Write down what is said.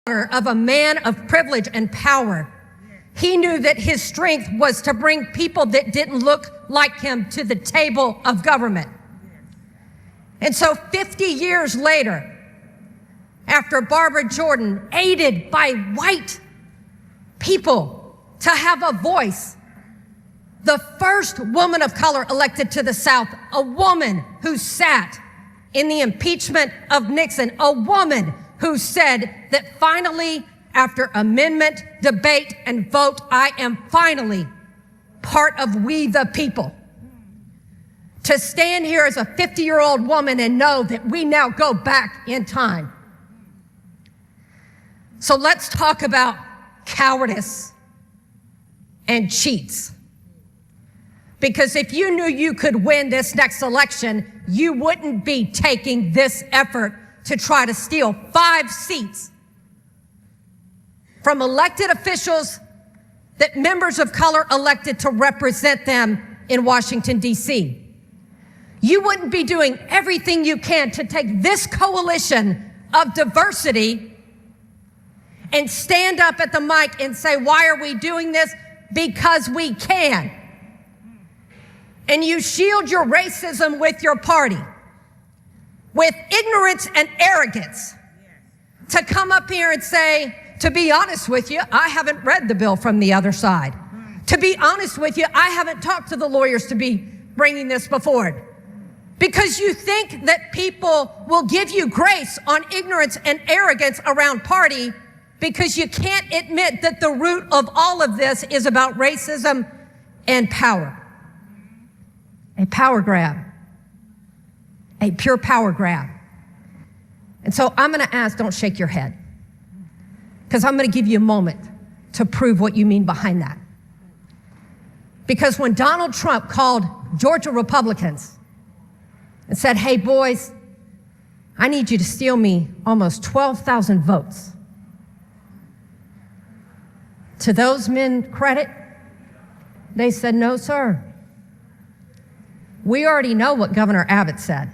of a man of privilege and power. He knew that his strength was to bring people that didn't look like him to the table of government. And so 50 years later, after Barbara Jordan, aided by white people to have a voice, the first woman of color elected to the South, a woman who sat in the impeachment of Nixon, a woman who said that finally, after amendment, debate, and vote, I am finally part of we the people. To stand here as a 50-year-old woman and know that we now go back in time. So let's talk about cowardice and cheats. Because if you knew you could win this next election, you wouldn't be taking this effort to try to steal 5 seats from elected officials that members of color elected to represent them in Washington, D.C. You wouldn't be doing everything you can to take this coalition of diversity and stand up at the mic and say, why are we doing this? Because we can. And you shield your racism with your party, with ignorance and arrogance, to come up here and say, to be honest with you, I haven't read the bill from the other side. To be honest with you, I haven't talked to the lawyers to be bringing this before. Because you think that people will give you grace on ignorance and arrogance around party, because you can't admit that the root of all of this is about racism and power. A power grab, a pure power grab. And so I'm going to ask, don't shake your head, because I'm going to give you a moment to prove what you mean behind that. Because when Donald Trump called Georgia Republicans and said, hey, boys, I need you to steal me almost 12,000 votes. To those men credit, they said, no, sir. We already know what Governor Abbott said.